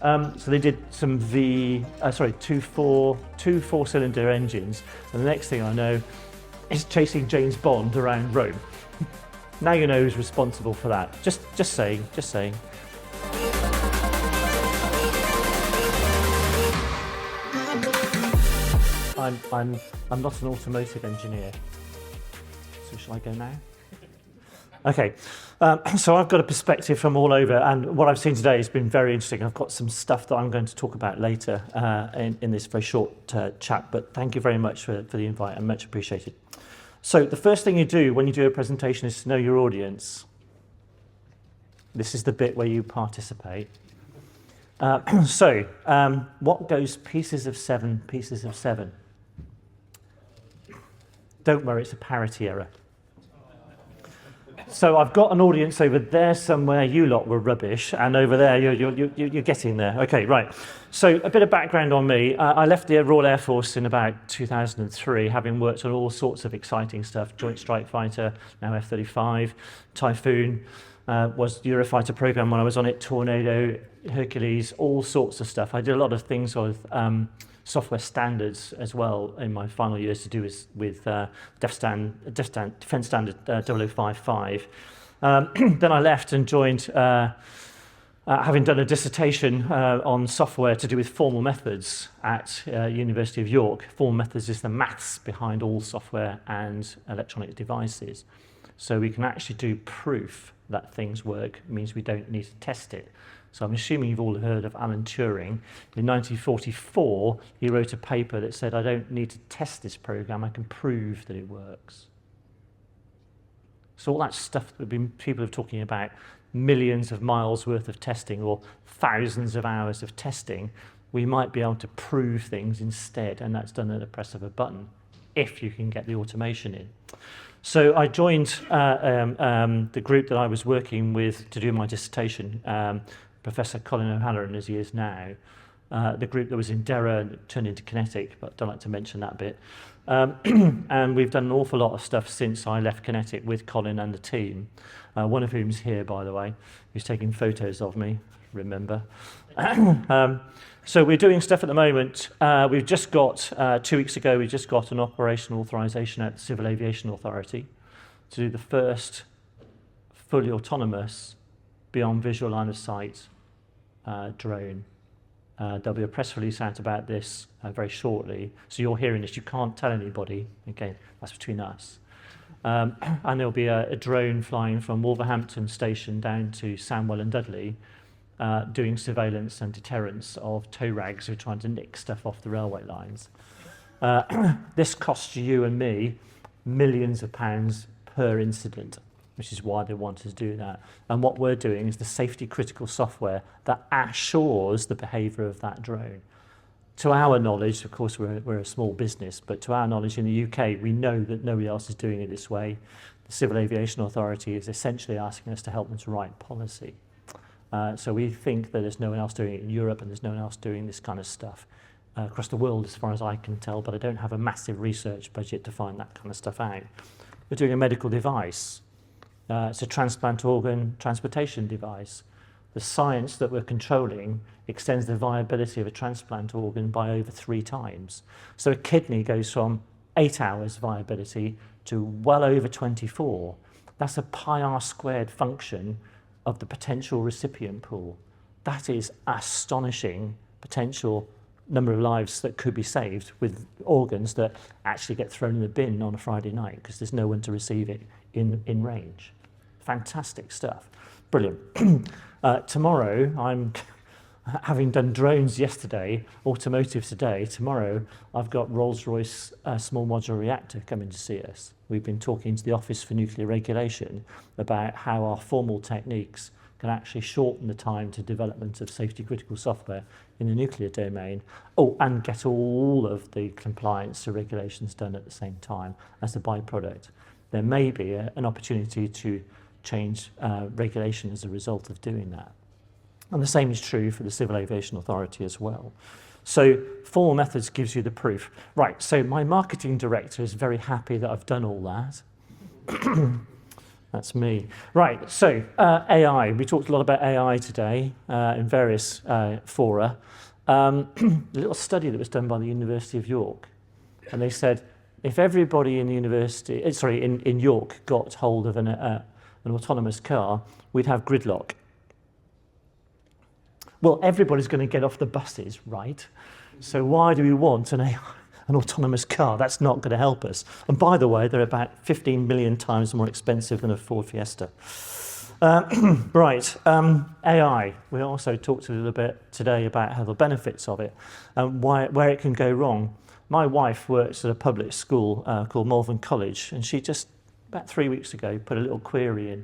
So they did some two four-cylinder engines, and the next thing I know is chasing James Bond around Rome. Now you know who's responsible for that. Just saying. I'm not an automotive engineer. So shall I go now? Okay, so I've got a perspective from all over, and what I've seen today has been very interesting. I've got some stuff that I'm going to talk about later in this very short chat, but thank you very much for the invite, and much appreciated. So the first thing you do when you do a presentation is to know your audience. This is the bit where you participate. What goes pieces of seven, pieces of seven? Don't worry, it's a parity error. So I've got an audience over there somewhere. You lot were rubbish, and over there you're getting there. Okay, right. So a bit of background on me. I left the Royal Air Force in about 2003, having worked on all sorts of exciting stuff: Joint Strike Fighter, now F-35, Typhoon, was the Eurofighter program when I was on it, Tornado, Hercules, all sorts of stuff. I did a lot of things with software standards as well in my final years to do with Defence Standard 0055. Then I left and joined, having done a dissertation on software to do with formal methods at University of York. Formal methods is the maths behind all software and electronic devices. So we can actually do proof that things work. It means we don't need to test it. So I'm assuming you've all heard of Alan Turing. In 1944, he wrote a paper that said, I don't need to test this program, I can prove that it works. So all that stuff that people are talking about, millions of miles worth of testing or thousands of hours of testing, we might be able to prove things instead, and that's done at the press of a button, if you can get the automation in. So I joined the group that I was working with to do my dissertation, Professor Colin O'Halloran, as he is now, the group that was in Derra and turned into Kinetic, but I don't like to mention that bit. And we've done an awful lot of stuff since I left Kinetic with Colin and the team, one of whom's here, by the way, who's taking photos of me, remember. So we're doing stuff at the moment. We've just got, 2 weeks ago, we just got an operational authorization at the Civil Aviation Authority to do the first fully autonomous, beyond visual line of sight drone. There'll be a press release out about this very shortly. So you're hearing this, you can't tell anybody. Okay, that's between us. And there'll be a drone flying from Wolverhampton Station down to Sandwell and Dudley, doing surveillance and deterrence of tow rags who are trying to nick stuff off the railway lines. This costs you and me millions of pounds per incident, which is why they want us to do that. And what we're doing is the safety critical software that assures the behaviour of that drone. To our knowledge, of course, we're a small business, but to our knowledge in the UK, we know that nobody else is doing it this way. The Civil Aviation Authority is essentially asking us to help them to write policy. So we think that there's no one else doing it in Europe, and there's no one else doing this kind of stuff across the world, as far as I can tell, but I don't have a massive research budget to find that kind of stuff out. We're doing a medical device. It's a transplant organ transportation device. The science that we're controlling extends the viability of a transplant organ by over 3 times. So a kidney goes from 8 hours viability to well over 24. That's a pi r squared function of the potential recipient pool. That is astonishing potential number of lives that could be saved with organs that actually get thrown in the bin on a Friday night because there's no one to receive it in range. Fantastic stuff. Brilliant. Tomorrow, I'm having done drones yesterday, automotive today. Tomorrow, I've got Rolls-Royce small modular reactor coming to see us. We've been talking to the Office for Nuclear Regulation about how our formal techniques can actually shorten the time to development of safety critical software in the nuclear domain. Oh, and get all of the compliance to regulations done at the same time as a byproduct. There may be an opportunity to change regulation as a result of doing that. And the same is true for the Civil Aviation Authority as well. So formal methods gives you the proof. Right, so my marketing director is very happy that I've done all that. That's me. Right, so AI. We talked a lot about AI today in various fora. A little study that was done by the University of York, and they said if everybody in the university, in York, got hold of an autonomous car, we'd have gridlock. Well, everybody's going to get off the buses, right? So why do we want an autonomous car? That's not going to help us. And by the way, they're about 15 million times more expensive than a Ford Fiesta. Right, AI. We also talked a little bit today about how the benefits of it and where it can go wrong. My wife works at a public school called Malvern College, and she just, about 3 weeks ago, put a little query in.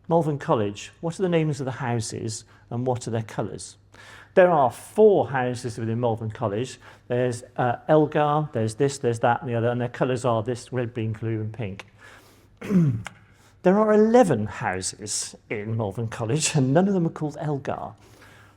Malvern College, what are the names of the houses and what are their colours? There are 4 houses within Malvern College. There's Elgar, there's this, there's that and the other, and their colours are this, red, green, blue and pink. There are 11 houses in Malvern College and none of them are called Elgar.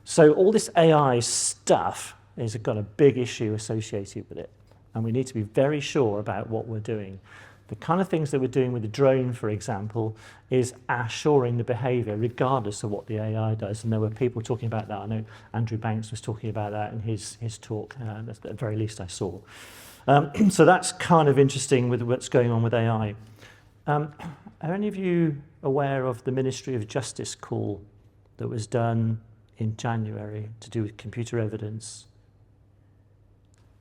So all this AI stuff has got a big issue associated with it, and we need to be very sure about what we're doing. The kind of things that we're doing with the drone, for example, is assuring the behaviour regardless of what the AI does. And there were people talking about that. I know Andrew Banks was talking about that in his talk, at the very least I saw. So that's kind of interesting with what's going on with AI. Are any of you aware of the Ministry of Justice call that was done in January to do with computer evidence?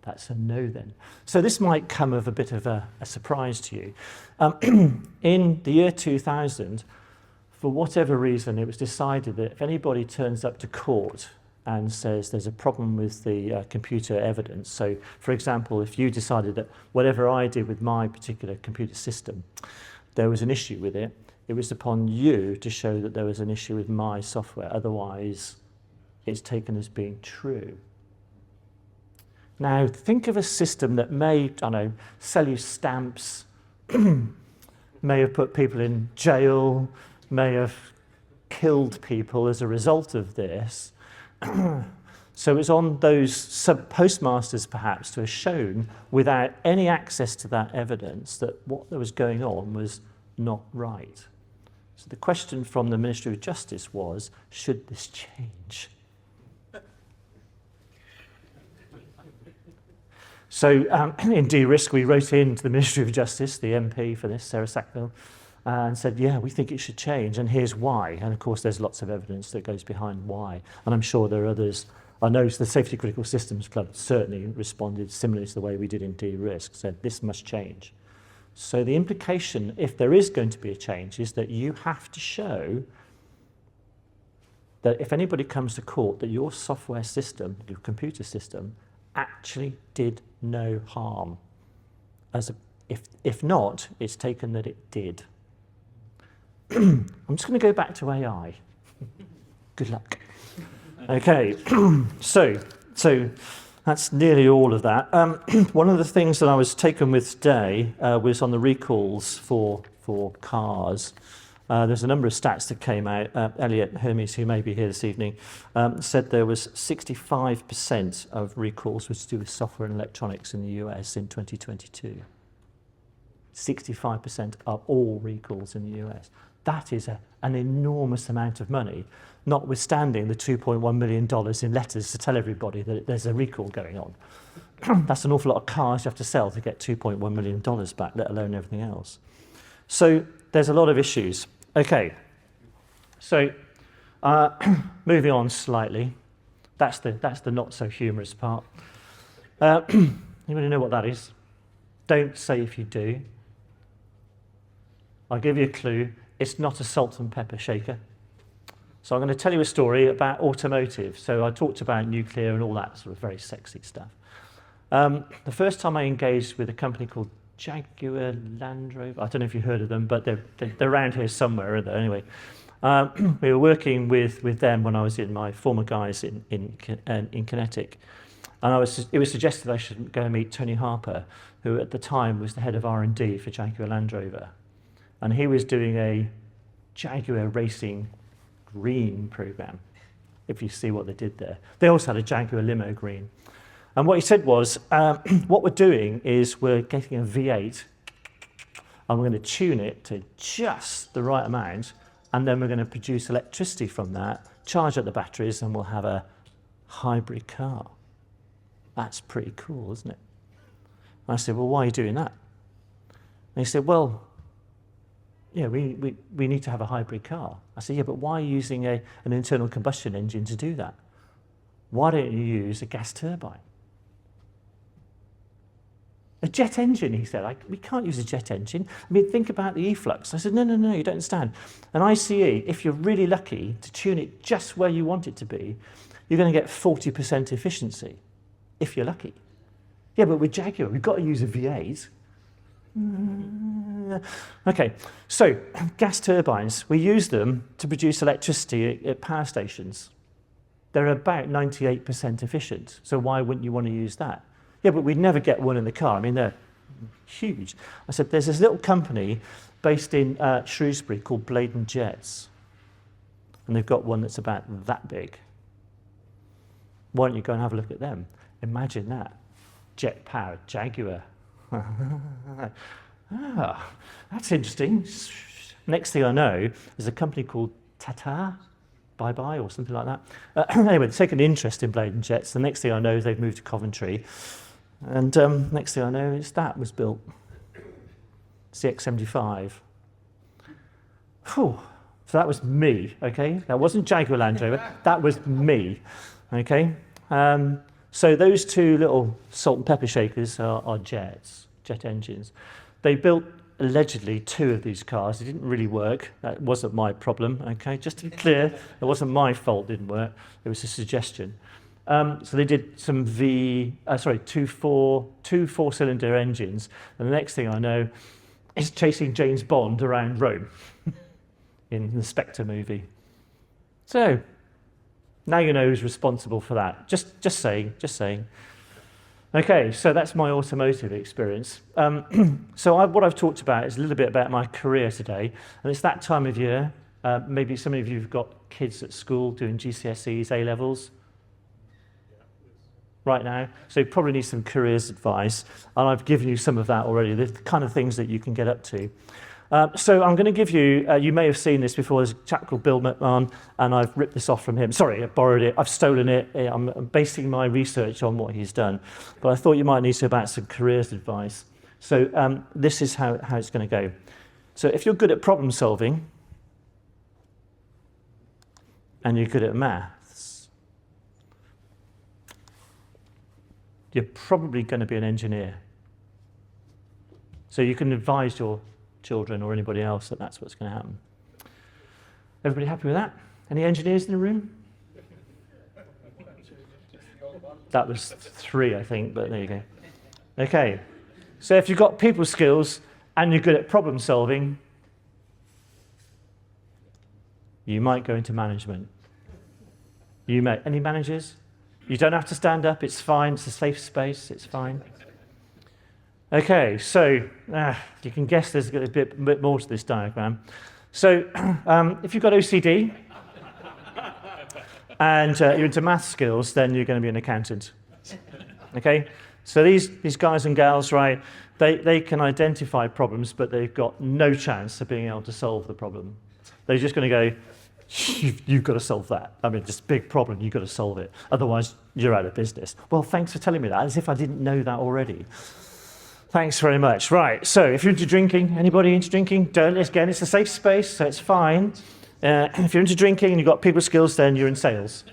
That's a no then. So this might come of a bit of a surprise to you. In the year 2000, for whatever reason, it was decided that if anybody turns up to court and says there's a problem with the computer evidence, so for example, if you decided that whatever I did with my particular computer system, there was an issue with it, it was upon you to show that there was an issue with my software. Otherwise, it's taken as being true. Now, think of a system that may, I don't know, sell you stamps, may have put people in jail, may have killed people as a result of this. So it's on those sub-postmasters, perhaps, to have shown, without any access to that evidence, that what was going on was not right. So the question from the Ministry of Justice was, should this change? So in de-risk, we wrote into the Ministry of Justice, the MP for this, Sarah Sackville, and said, yeah, we think it should change, and here's why. And of course, there's lots of evidence that goes behind why. And I'm sure there are others. I know the Safety Critical Systems Club certainly responded similarly to the way we did in de-risk, said this must change. So the implication, if there is going to be a change, is that you have to show that if anybody comes to court, that your software system, your computer system, actually did no harm. If not, it's taken that it did. I'm just going to go back to AI. Good luck. Okay, so that's nearly all of that. One of the things that I was taken with today was on the recalls for cars. There's a number of stats that came out. Elliot Hermes, who may be here this evening, said there was 65% of recalls was to do with software and electronics in the US in 2022. 65% of all recalls in the US. That is an enormous amount of money, notwithstanding the $2.1 million in letters to tell everybody that there's a recall going on. That's an awful lot of cars you have to sell to get $2.1 million back, let alone everything else. So there's a lot of issues. Okay, so moving on slightly. That's the not so humorous part. Anybody know what that is? Don't say if you do. I'll give you a clue. It's not a salt and pepper shaker. So I'm going to tell you a story about automotive. So I talked about nuclear and all that sort of very sexy stuff. The first time I engaged with a company called Jaguar Land Rover, I don't know if you heard of them, but they're around here somewhere, aren't they? Anyway, we were working with them when I was in my former guys in Kinetic. And it was suggested I should go and meet Tony Harper, who at the time was the head of R&D for Jaguar Land Rover. And he was doing a Jaguar Racing Green program, if you see what they did there. They also had a Jaguar Limo Green. And what he said was, what we're doing is we're getting a V8, and we're going to tune it to just the right amount, and then we're going to produce electricity from that, charge up the batteries, and we'll have a hybrid car. That's pretty cool, isn't it? And I said, well, why are you doing that? And he said, well, yeah, we need to have a hybrid car. I said, yeah, but why are you using an internal combustion engine to do that? Why don't you use a gas turbine? A jet engine, he said. We can't use a jet engine. I mean, think about the efflux. I said, no, you don't understand. An ICE, if you're really lucky to tune it just where you want it to be, you're going to get 40% efficiency, if you're lucky. Yeah, but with Jaguar, we've got to use a V8. Okay, so gas turbines, we use them to produce electricity at power stations. They're about 98% efficient, so why wouldn't you want to use that? Yeah, but we'd never get one in the car. I mean, they're huge. I said, there's this little company based in Shrewsbury called Bladen Jets, and they've got one that's about that big. Why don't you go and have a look at them? Imagine that, jet-powered Jaguar. That's interesting. Next thing I know, there's a company called Tata, Bye-bye, or something like that. Anyway, they take an interest in Bladen Jets. The next thing I know is they've moved to Coventry. And next thing I know is that was built. CX-75. Whew. So that was me, okay? That wasn't Jaguar Land Rover, that was me, okay? So those two little salt and pepper shakers are jets, jet engines. They built allegedly 2 of these cars. It didn't really work. That wasn't my problem, okay? Just to be clear, it wasn't my fault it didn't work. It was a suggestion. So they did some two four-cylinder engines, and the next thing I know is chasing James Bond around Rome in the Spectre movie. So now you know who's responsible for that. Just saying. Okay, so that's my automotive experience. So what I've talked about is a little bit about my career today, and it's that time of year. Maybe some of you have got kids at school doing GCSEs, A-levels right now, so you probably need some careers advice, and I've given you some of that already, the kind of things that you can get up to. So I'm going to give you, you may have seen this before, there's a chap called Bill McMahon, and I've ripped this off from him. Sorry, I borrowed it, I've stolen it, I'm basing my research on what he's done. But I thought you might need to about some careers advice. So this is how it's going to go. So if you're good at problem solving, and you're good at maths, you're probably going to be an engineer. So you can advise your children or anybody else that that's what's going to happen. Everybody happy with that? Any engineers in the room? That was 3, I think, but there you go. Okay, so if you've got people skills and you're good at problem solving, you might go into management. You may. Any managers? You don't have to stand up, it's fine, it's a safe space, it's fine. Okay, so you can guess there's a bit more to this diagram. So if you've got OCD and you're into math skills, then you're going to be an accountant. Okay, so these guys and gals, right, they can identify problems, but they've got no chance of being able to solve the problem. They're just going to go, you've got to solve that. I mean, this big problem, you've got to solve it. Otherwise, you're out of business. Well, thanks for telling me that, as if I didn't know that already. Thanks very much. Right, so if you're into drinking, anybody into drinking? Don't, again, it's a safe space, so it's fine. If you're into drinking and you've got people skills, then you're in sales.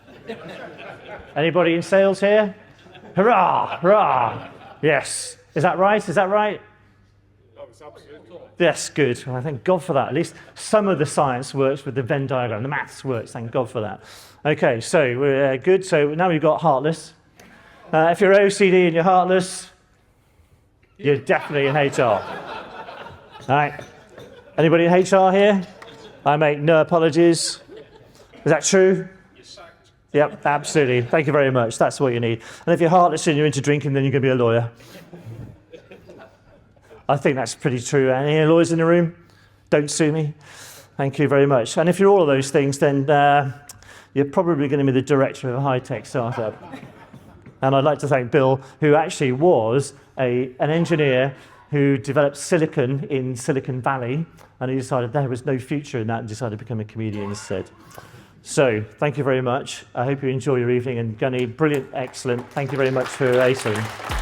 Anybody in sales here? Hurrah, hurrah. Yes. Is that right? Is that right? Yes, good. Well, thank God for that. At least some of the science works with the Venn diagram. The maths works, thank God for that. Okay, so we're good. So now we've got heartless. If you're OCD and you're heartless, you're definitely in HR. All right. Anybody in HR here? I make no apologies. Is that true? You're sacked. Yep, absolutely. Thank you very much. That's what you need. And if you're heartless and you're into drinking, then you're going to be a lawyer. I think that's pretty true. Any lawyers in the room? Don't sue me. Thank you very much. And if you're all of those things, then you're probably going to be the director of a high-tech startup. And I'd like to thank Bill, who actually was an engineer who developed silicon in Silicon Valley, and he decided there was no future in that and decided to become a comedian instead. So, thank you very much. I hope you enjoy your evening, and Gunny, brilliant, excellent. Thank you very much for AESIN.